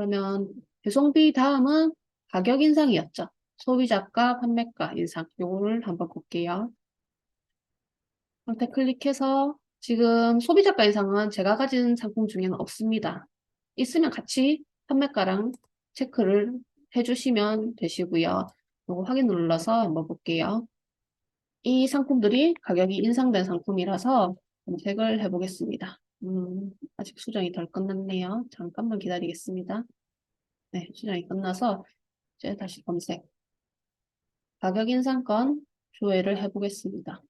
그러면 배송비 다음은 가격 인상이었죠. 소비자가, 판매가 인상. 요거를 한번 볼게요. 상태 클릭해서 지금 소비자가 인상은 제가 가진 상품 중에는 없습니다. 있으면 같이 판매가랑 체크를 해주시면 되시고요. 요거 확인 눌러서 한번 볼게요. 이 상품들이 가격이 인상된 상품이라서 검색을 해보겠습니다. 아직 수정이 덜 끝났네요. 잠깐만 기다리겠습니다. 네, 수정이 끝나서 이제 다시 검색. 가격 인상권 조회를 해보겠습니다.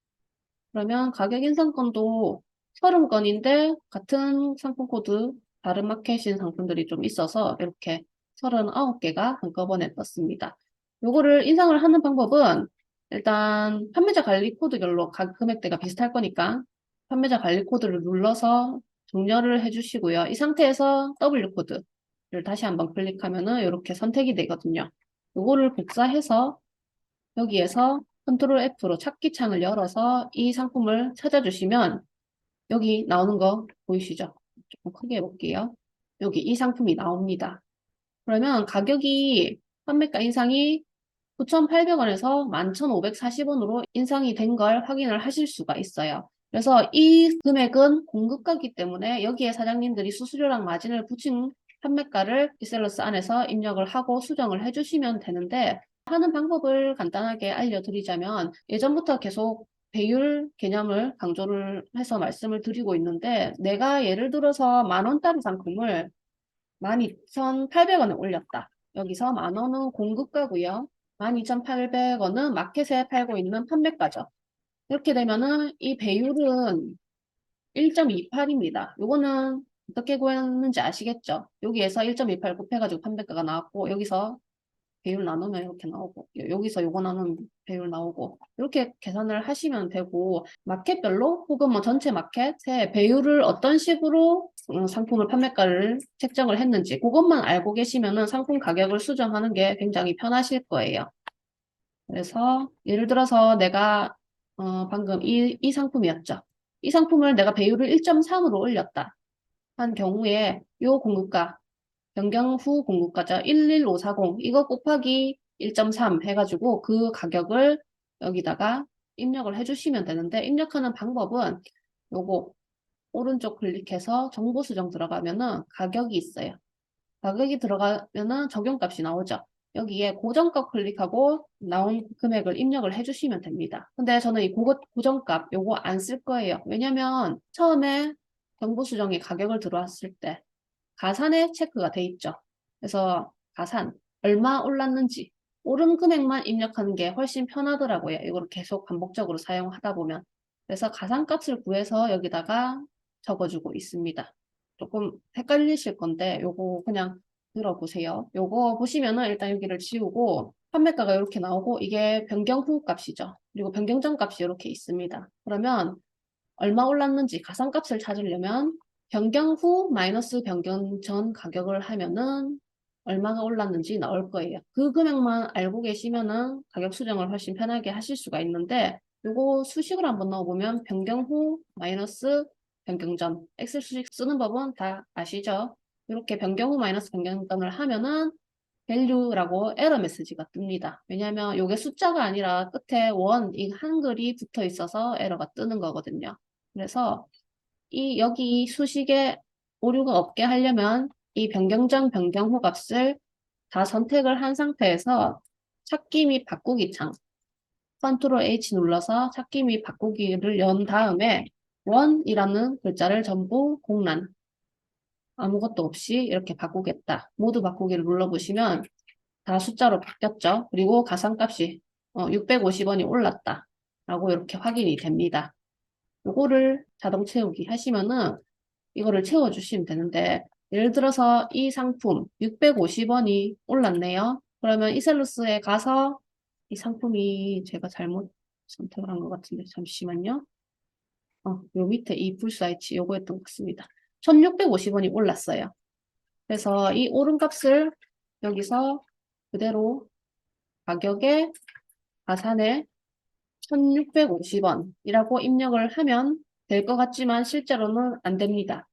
그러면 가격 인상권도 30건인데 같은 상품 코드 다른 마켓인 상품들이 좀 있어서 이렇게 39개가 한꺼번에 떴습니다. 요거를 인상을 하는 방법은 일단 판매자 관리 코드별로 각 금액대가 비슷할 거니까 판매자 관리 코드를 눌러서 정렬을 해주시고요. 이 상태에서 W 코드를 다시 한번 클릭하면은 이렇게 선택이 되거든요. 요거를 복사해서 여기에서 컨트롤 F로 찾기 창을 열어서 이 상품을 찾아주시면 여기 나오는 거 보이시죠? 조금 크게 해볼게요. 여기 이 상품이 나옵니다. 그러면 가격이 판매가 인상이 9,800원에서 11,540원으로 인상이 된 걸 확인을 하실 수가 있어요. 그래서 이 금액은 공급가기 때문에 여기에 사장님들이 수수료랑 마진을 붙인 판매가를 이셀러스 안에서 입력을 하고 수정을 해주시면 되는데 하는 방법을 간단하게 알려드리자면 예전부터 계속 배율 개념을 강조를 해서 말씀을 드리고 있는데 내가 예를 들어서 10,000원짜리 상품을 12,800원에 올렸다. 여기서 10,000원은 공급가고요. 12,800원은 마켓에 팔고 있는 판매가죠. 이렇게 되면은 이 배율은 1.28입니다. 요거는 어떻게 구했는지 아시겠죠? 여기에서 1.28 곱해가지고 판매가가 나왔고 여기서 배율 나누면 이렇게 나오고 여기서 요거 나누면 배율 나오고 이렇게 계산을 하시면 되고 마켓별로 혹은 뭐 전체 마켓에 배율을 어떤 식으로 상품을 판매가를 책정을 했는지 그것만 알고 계시면은 상품 가격을 수정하는 게 굉장히 편하실 거예요. 그래서 예를 들어서 내가 방금 이 상품이었죠. 이 상품을 내가 배율을 1.3으로 올렸다 한 경우에 요 공급가 변경 후 공급가죠. 11540 이거 곱하기 1.3 해가지고 그 가격을 여기다가 입력을 해주시면 되는데 입력하는 방법은 요거 오른쪽 클릭해서 정보 수정 들어가면은 가격이 있어요. 가격이 들어가면은 적용값이 나오죠. 여기에 고정값 클릭하고 나온 금액을 입력을 해주시면 됩니다. 근데 저는 이 고정값 요거 안 쓸 거예요. 왜냐면 처음에 정보 수정에 가격을 들어왔을 때 가산에 체크가 돼 있죠. 그래서 가산, 얼마 올랐는지, 오른 금액만 입력하는 게 훨씬 편하더라고요. 이걸 계속 반복적으로 사용하다 보면. 그래서 가산값을 구해서 여기다가 적어주고 있습니다. 조금 헷갈리실 건데 요거 그냥 들어보세요. 요거 보시면은 일단 여기를 지우고 판매가가 이렇게 나오고 이게 변경 후 값이죠. 그리고 변경 전 값이 이렇게 있습니다. 그러면 얼마 올랐는지 가산값을 찾으려면 변경 후 마이너스 변경 전 가격을 하면은 얼마가 올랐는지 나올 거예요. 그 금액만 알고 계시면은 가격 수정을 훨씬 편하게 하실 수가 있는데 요거 수식을 한번 넣어보면 변경 후 마이너스 변경 전 엑셀 수식 쓰는 법은 다 아시죠? 이렇게 변경 후 마이너스 변경 전을 하면은 value라고 에러 메시지가 뜹니다. 왜냐하면 이게 숫자가 아니라 끝에 원, 이 한글이 붙어 있어서 에러가 뜨는 거거든요. 그래서 여기 수식에 오류가 없게 하려면 이 변경 전, 변경 후 값을 다 선택을 한 상태에서 찾기 및 바꾸기 창 컨트롤 H 눌러서 찾기 및 바꾸기를 연 다음에 원이라는 글자를 전부 공란 아무것도 없이 이렇게 바꾸겠다. 모두 바꾸기를 눌러보시면 다 숫자로 바뀌었죠. 그리고 가산값이 650원이 올랐다. 라고 이렇게 확인이 됩니다. 요거를 자동 채우기 하시면은 이거를 채워주시면 되는데 예를 들어서 이 상품 650원이 올랐네요. 그러면 이셀러스에 가서 이 상품이 제가 잘못 선택을 한 것 같은데 잠시만요. 요 밑에 이 불사이치 요거였던 것 같습니다. 1650원이 올랐어요. 그래서 이 오른 값을 여기서 그대로 가격에 가산에 1650원이라고 입력을 하면 될 것 같지만 실제로는 안 됩니다.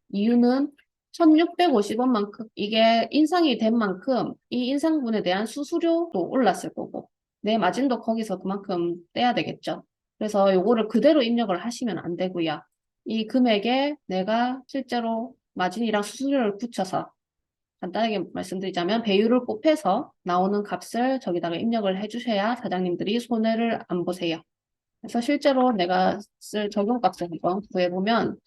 이유는 1650원만큼, 이게 인상이 된 만큼 이 인상분에 대한 수수료도 올랐을 거고, 내 마진도 거기서 그만큼 떼야 되겠죠. 그래서 요거를 그대로 입력을 하시면 안 되고요. 이 금액에 내가 실제로 마진이랑 수수료를 붙여서 간단하게 말씀드리자면 배율을 곱해서 나오는 값을 저기다가 입력을 해주셔야 사장님들이 손해를 안 보세요. 그래서 실제로 내가 쓸 적용값을 한번 구해보면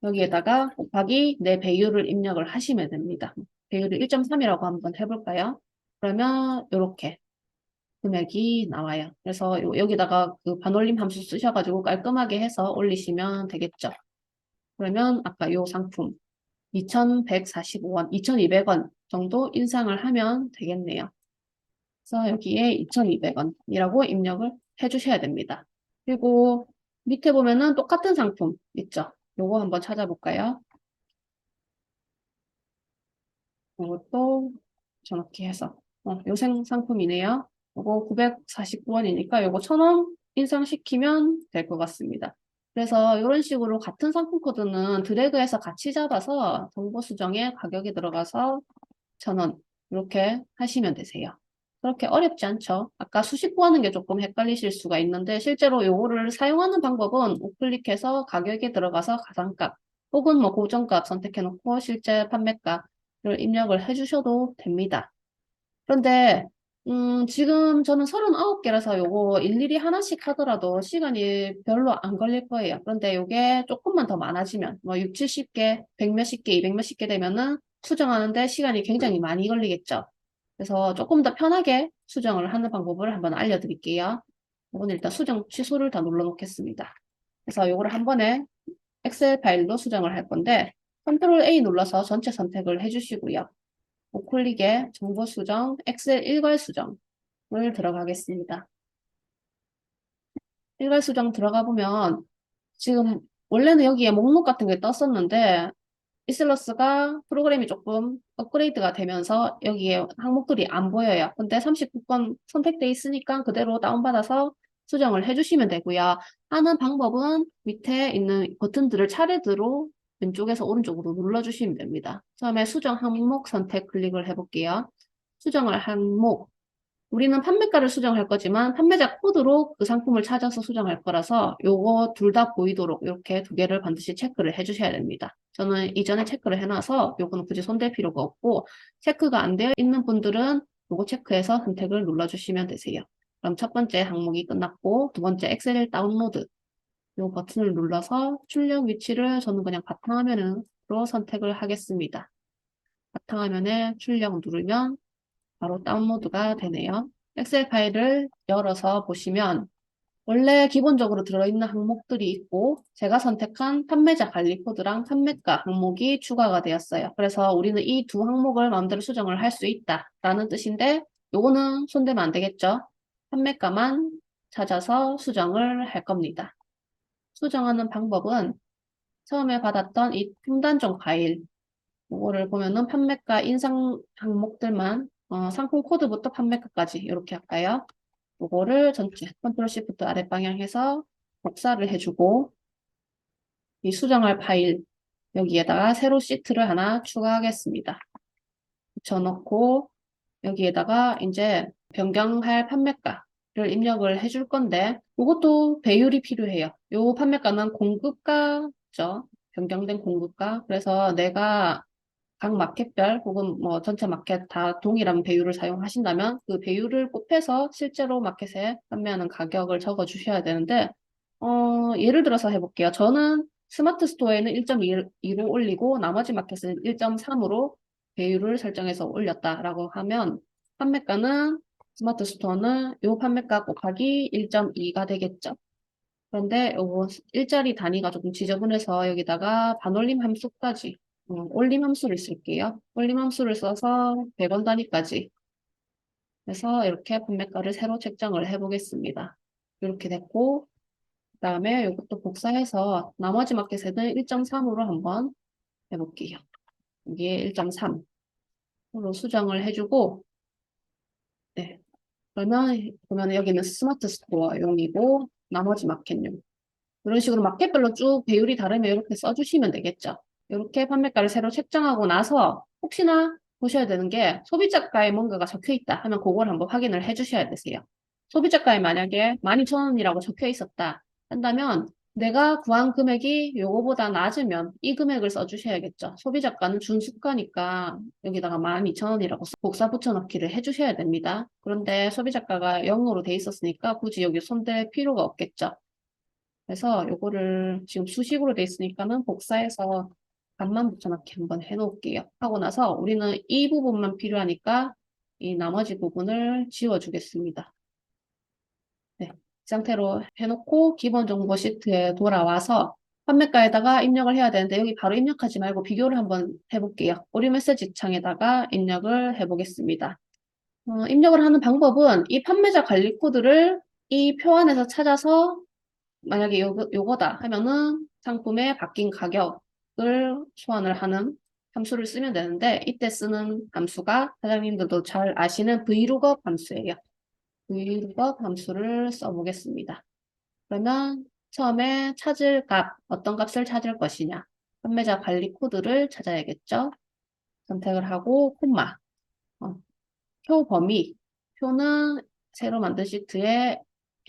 여기에다가 곱하기 내 배율을 입력을 하시면 됩니다. 배율을 1.3이라고 한번 해볼까요? 그러면 이렇게 금액이 나와요. 그래서 여기다가 그 반올림 함수 쓰셔가지고 깔끔하게 해서 올리시면 되겠죠. 그러면 아까 요 상품 2,145원, 2,200원 정도 인상을 하면 되겠네요. 그래서 여기에 2,200원이라고 입력을 해주셔야 됩니다. 그리고 밑에 보면은 똑같은 상품 있죠? 요거 한번 찾아볼까요? 이것도 저렇게 해서 요생 상품이네요. 요거 949원이니까 요거 1,000원 인상시키면 될 것 같습니다. 그래서 이런 식으로 같은 상품 코드는 드래그해서 같이 잡아서 정보 수정에 가격이 들어가서 1,000원 이렇게 하시면 되세요. 그렇게 어렵지 않죠? 아까 수식 구하는 게 조금 헷갈리실 수가 있는데 실제로 요거를 사용하는 방법은 우클릭해서 가격에 들어가서 가상값 혹은 뭐 고정값 선택해 놓고 실제 판매가를 입력을 해주셔도 됩니다. 그런데 지금 저는 39개라서 요거 일일이 하나씩 하더라도 시간이 별로 안 걸릴 거예요. 그런데 요게 조금만 더 많아지면 뭐 6, 70개, 100 몇십 개, 200 몇십 개 되면은 수정하는데 시간이 굉장히 많이 걸리겠죠. 그래서 조금 더 편하게 수정을 하는 방법을 한번 알려드릴게요. 이건 일단 수정 취소를 다 눌러 놓겠습니다. 그래서 요거를 한 번에 엑셀 파일로 수정을 할 건데 컨트롤 A 눌러서 전체 선택을 해주시고요. 우클릭에 정보 수정, 엑셀 일괄 수정을 들어가겠습니다. 일괄 수정 들어가 보면 지금 원래는 여기에 목록 같은 게 떴었는데 이슬러스가 프로그램이 조금 업그레이드가 되면서 여기에 항목들이 안 보여요. 근데 39건 선택돼 있으니까 그대로 다운받아서 수정을 해주시면 되고요. 하는 방법은 밑에 있는 버튼들을 차례대로 왼쪽에서 오른쪽으로 눌러주시면 됩니다. 처음에 수정 항목 선택 클릭을 해볼게요. 수정을 항목. 우리는 판매가를 수정할 거지만 판매자 코드로 그 상품을 찾아서 수정할 거라서 요거 둘 다 보이도록 이렇게 두 개를 반드시 체크를 해주셔야 됩니다. 저는 이전에 체크를 해놔서 요거는 굳이 손댈 필요가 없고 체크가 안 되어 있는 분들은 요거 체크해서 선택을 눌러주시면 되세요. 그럼 첫 번째 항목이 끝났고 두 번째 엑셀 다운로드 요 버튼을 눌러서 출력 위치를 저는 그냥 바탕화면으로 선택을 하겠습니다. 바탕화면에 출력 누르면 바로 다운로드가 되네요. 엑셀 파일을 열어서 보시면 원래 기본적으로 들어있는 항목들이 있고 제가 선택한 판매자 관리 코드랑 판매가 항목이 추가가 되었어요. 그래서 우리는 이 두 항목을 마음대로 수정을 할 수 있다라는 뜻인데 요거는 손대면 안 되겠죠. 판매가만 찾아서 수정을 할 겁니다. 수정하는 방법은 처음에 받았던 이 품단종 파일 요거를 보면은 판매가 인상 항목들만 상품 코드부터 판매가까지 이렇게 할까요? 요거를 전체 컨트롤 시프트 아래 방향해서 복사를 해주고 이 수정할 파일 여기에다가 새로 시트를 하나 추가하겠습니다. 붙여넣고 여기에다가 이제 변경할 판매가를 입력을 해줄 건데 이것도 배율이 필요해요. 요 판매가는 공급가죠. 변경된 공급가. 그래서 내가 각 마켓별 혹은 뭐 전체 마켓 다 동일한 배율을 사용하신다면 그 배율을 곱해서 실제로 마켓에 판매하는 가격을 적어 주셔야 되는데 예를 들어서 해볼게요. 저는 스마트 스토어에는 1.2로 올리고 나머지 마켓은 1.3으로 배율을 설정해서 올렸다라고 하면 판매가는 스마트 스토어는 요 판매가 곱하기 1.2가 되겠죠. 그런데 요거 일자리 단위가 조금 지저분해서 여기다가 반올림 함수까지 올림 함수를 쓸게요. 올림 함수를 써서 100원 단위까지 해서 이렇게 판매가를 새로 책정을 해보겠습니다. 이렇게 됐고 그 다음에 이것도 복사해서 나머지 마켓에는 1.3으로 한번 해볼게요. 여기에 1.3으로 수정을 해주고 네. 그러면 보면 여기는 스마트 스토어용이고 나머지 마켓용 이런 식으로 마켓별로 쭉 배율이 다르면 이렇게 써주시면 되겠죠. 이렇게 판매가를 새로 책정하고 나서 혹시나 보셔야 되는 게 소비자가에 뭔가가 적혀 있다 하면 그걸 한번 확인을 해 주셔야 되세요. 소비자가에 만약에 12,000원이라고 적혀 있었다 한다면 내가 구한 금액이 요거보다 낮으면 이 금액을 써주셔야겠죠. 소비자가는 준수가니까 여기다가 12,000원이라고 복사 붙여넣기를 해주셔야 됩니다. 그런데 소비자가가 0으로 돼 있었으니까 굳이 여기 손댈 필요가 없겠죠. 그래서 요거를 지금 수식으로 돼 있으니까는 복사해서 반만 붙여넣기 한번 해놓을게요. 하고 나서 우리는 이 부분만 필요하니까 이 나머지 부분을 지워주겠습니다. 네, 이 상태로 해놓고 기본 정보 시트에 돌아와서 판매가에다가 입력을 해야 되는데 여기 바로 입력하지 말고 비교를 한번 해볼게요. 오류 메시지 창에다가 입력을 해보겠습니다. 입력을 하는 방법은 이 판매자 관리 코드를 이 표 안에서 찾아서 만약에 요거다 하면은 상품의 바뀐 가격을 소환을 하는 함수를 쓰면 되는데 이때 쓰는 함수가 사장님들도 잘 아시는 vlookup 함수예요. vlookup 함수를 써보겠습니다. 그러면 처음에 찾을 값, 어떤 값을 찾을 것이냐. 판매자 관리 코드를 찾아야겠죠. 선택을 하고 콤마. 표 범위. 표는 새로 만든 시트에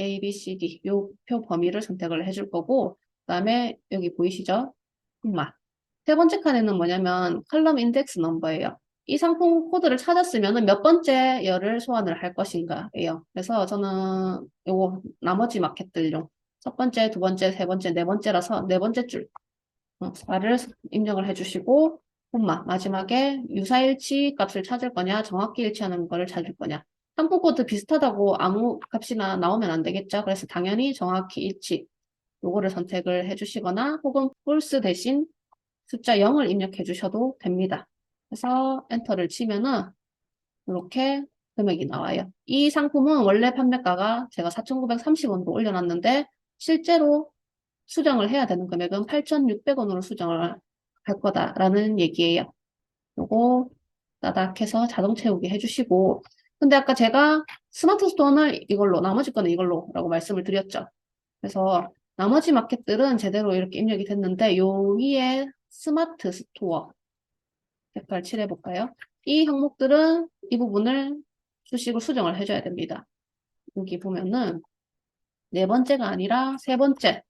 A, B, C, D 요 표 범위를 선택을 해줄 거고 그 다음에 여기 보이시죠? 콤마. 세 번째 칸에는 뭐냐면 컬럼 인덱스 넘버예요. 이 상품 코드를 찾았으면 몇 번째 열을 소환을 할 것인가예요. 그래서 저는 요거 나머지 마켓들용 첫 번째, 두 번째, 세 번째, 네 번째라서 네 번째 줄 4를 입력을 해주시고 콤마 마지막에 유사일치 값을 찾을 거냐 정확히 일치하는 거를 찾을 거냐 상품 코드 비슷하다고 아무 값이나 나오면 안 되겠죠. 그래서 당연히 정확히 일치 요거를 선택을 해주시거나 혹은 false 대신 숫자 0을 입력해 주셔도 됩니다. 그래서 엔터를 치면은 이렇게 금액이 나와요. 이 상품은 원래 판매가가 제가 4,930원으로 올려놨는데 실제로 수정을 해야 되는 금액은 8,600원으로 수정을 할 거다라는 얘기예요. 요거 따닥 해서 자동 채우기 해주시고 근데 아까 제가 스마트 스토어는 이걸로 나머지 거는 이걸로 라고 말씀을 드렸죠. 그래서 나머지 마켓들은 제대로 이렇게 입력이 됐는데 요 위에 스마트 스토어 색깔 칠해볼까요? 이 항목들은 이 부분을 수식으로 수정을 해줘야 됩니다. 여기 보면은 네 번째가 아니라 세 번째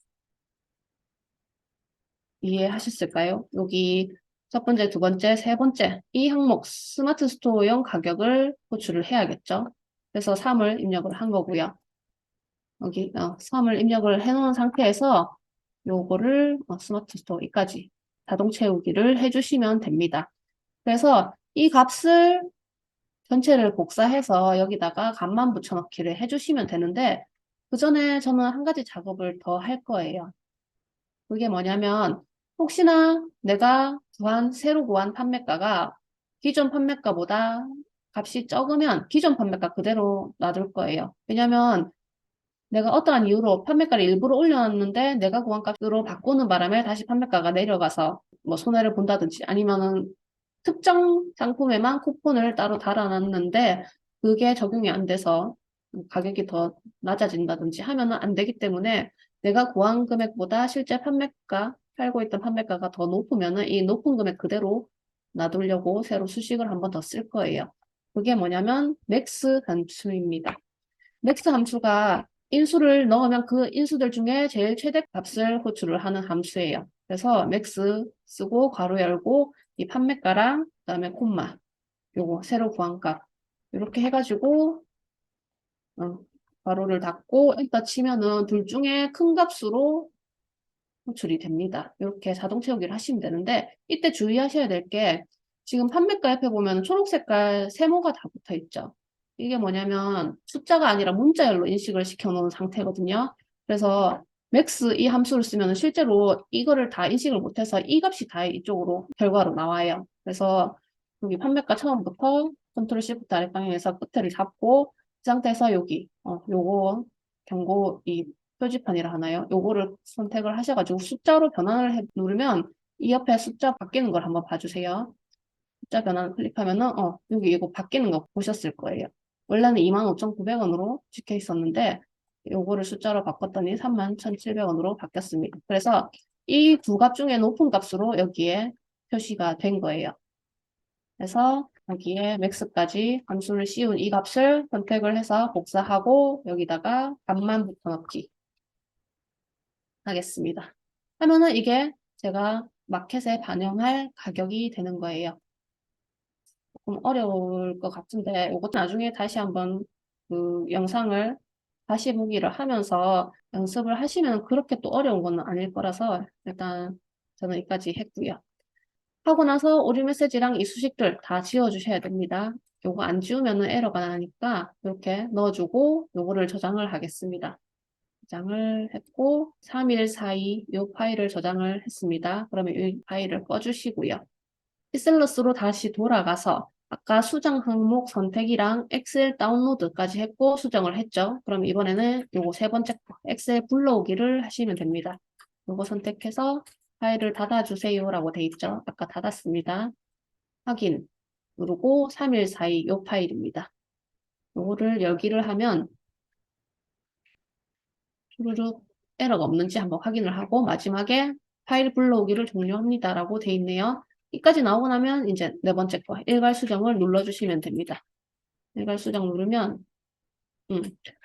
이해하셨을까요? 여기 첫 번째, 두 번째, 세 번째 이 항목 스마트 스토어용 가격을 호출을 해야겠죠. 그래서 3을 입력을 한 거고요. 여기 3을 입력을 해놓은 상태에서 요거를 스마트 스토어까지 자동 채우기를 해주시면 됩니다. 그래서 이 값을 전체를 복사해서 여기다가 값만 붙여넣기를 해주시면 되는데 그 전에 저는 한 가지 작업을 더 할 거예요. 그게 뭐냐면 혹시나 내가 새로 구한 판매가가 기존 판매가보다 값이 적으면 기존 판매가 그대로 놔둘 거예요. 왜냐면 내가 어떠한 이유로 판매가를 일부러 올려놨는데 내가 구한 값으로 바꾸는 바람에 다시 판매가가 내려가서 뭐 손해를 본다든지 아니면은 특정 상품에만 쿠폰을 따로 달아놨는데 그게 적용이 안 돼서 가격이 더 낮아진다든지 하면은 안 되기 때문에 내가 구한 금액보다 실제 판매가, 팔고 있던 판매가가 더 높으면은 이 높은 금액 그대로 놔두려고 새로 수식을 한 번 더 쓸 거예요. 그게 뭐냐면 맥스 함수입니다. 맥스 함수가 인수를 넣으면 그 인수들 중에 제일 최대 값을 호출을 하는 함수예요. 그래서 맥스 쓰고 괄호 열고 이 판매가랑 그다음에 콤마 요거 새로 구한 값 이렇게 해가지고 괄호를 닫고 엔터 치면은 둘 중에 큰 값으로 호출이 됩니다. 이렇게 자동 채우기를 하시면 되는데 이때 주의하셔야 될 게 지금 판매가 옆에 보면 초록 색깔 세모가 다 붙어 있죠. 이게 뭐냐면 숫자가 아니라 문자열로 인식을 시켜놓은 상태거든요. 그래서 맥스 이 함수를 쓰면 실제로 이거를 다 인식을 못해서 이 값이 다 이쪽으로 결과로 나와요. 그래서 여기 판매가 처음부터 컨트롤 시프트 아래 방향에서 끝을 잡고 그 상태에서 여기 요거 경고 이 표지판이라 하나요? 요거를 선택을 하셔가지고 숫자로 변환을 누르면 이 옆에 숫자 바뀌는 걸 한번 봐주세요. 숫자 변환 클릭하면은 여기 이거 바뀌는 거 보셨을 거예요. 원래는 25,900원으로 찍혀 있었는데 요거를 숫자로 바꿨더니 31,700원으로 바뀌었습니다. 그래서 이 두 값 중에 높은 값으로 여기에 표시가 된 거예요. 그래서 여기에 max까지 함수를 씌운 이 값을 선택을 해서 복사하고 여기다가 값만 붙여넣기 하겠습니다. 하면은 이게 제가 마켓에 반영할 가격이 되는 거예요. 조금 어려울 것 같은데 이것도 나중에 다시 한번 그 영상을 다시 보기를 하면서 연습을 하시면 그렇게 또 어려운 건 아닐 거라서 일단 저는 여기까지 했고요. 하고 나서 오류 메시지랑 이 수식들 다 지워주셔야 됩니다. 요거 안 지우면 에러가 나니까 이렇게 넣어주고 요거를 저장을 하겠습니다. 저장을 했고 3142 이 파일을 저장을 했습니다. 그러면 이 파일을 꺼주시고요. 피셀러스로 다시 돌아가서 아까 수정 항목 선택이랑 엑셀 다운로드까지 했고 수정을 했죠. 그럼 이번에는 요거 세 번째 거 엑셀 불러오기를 하시면 됩니다. 요거 선택해서 파일을 닫아주세요 라고 돼 있죠. 아까 닫았습니다. 확인 누르고 3142 요 파일입니다. 요거를 열기를 하면 주르륵 에러가 없는지 한번 확인을 하고 마지막에 파일 불러오기를 종료합니다 라고 돼 있네요. 여기까지 나오고 나면 이제 네 번째 거 일괄 수정을 눌러주시면 됩니다. 일괄 수정 누르면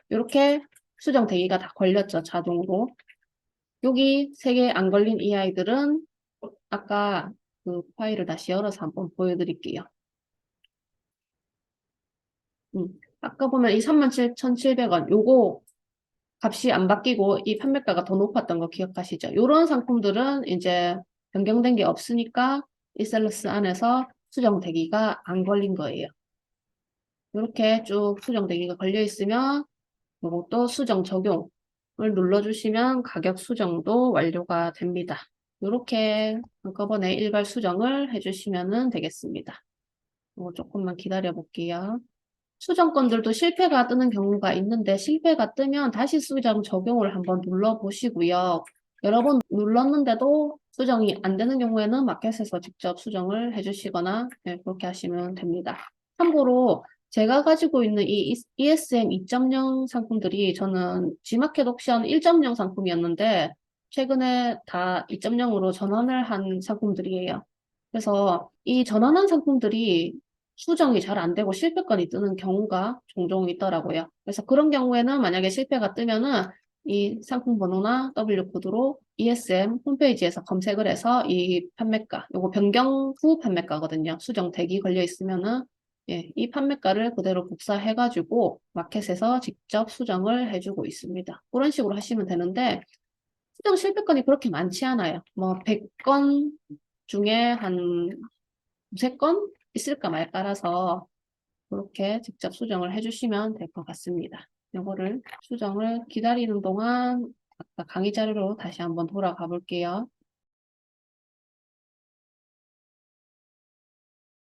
이렇게 수정 대기가 다 걸렸죠. 자동으로. 여기 3개 안 걸린 이 아이들은 아까 그 파일을 다시 열어서 한번 보여드릴게요. 아까 보면 이 37,700원 요거 값이 안 바뀌고 이 판매가가 더 높았던 거 기억하시죠? 이런 상품들은 이제 변경된 게 없으니까 이 셀러스 안에서 수정 대기가 안 걸린 거예요. 이렇게 쭉 수정 대기가 걸려 있으면 이것도 수정 적용을 눌러주시면 가격 수정도 완료가 됩니다. 이렇게 한꺼번에 일괄 수정을 해주시면 되겠습니다. 이거 조금만 기다려 볼게요. 수정건들도 실패가 뜨는 경우가 있는데 실패가 뜨면 다시 수정 적용을 한번 눌러보시고요. 여러 번 눌렀는데도 수정이 안 되는 경우에는 마켓에서 직접 수정을 해주시거나 그렇게 하시면 됩니다. 참고로 제가 가지고 있는 이 ESM 2.0 상품들이 저는 G마켓 옵션 1.0 상품이었는데 최근에 다 2.0으로 전환을 한 상품들이에요. 그래서 이 전환한 상품들이 수정이 잘 안 되고 실패건이 뜨는 경우가 종종 있더라고요. 그래서 그런 경우에는 만약에 실패가 뜨면은 이 상품 번호나 W 코드로 ESM 홈페이지에서 검색을 해서 이 판매가, 요거 변경 후 판매가거든요. 수정 대기 걸려 있으면은 이 판매가를 그대로 복사해가지고 마켓에서 직접 수정을 해주고 있습니다. 그런 식으로 하시면 되는데 수정 실패건이 그렇게 많지 않아요. 뭐 100건 중에 한 두세 건 있을까 말까라서 그렇게 직접 수정을 해주시면 될 것 같습니다. 이거를 수정을 기다리는 동안 아까 강의 자료로 다시 한번 돌아가 볼게요.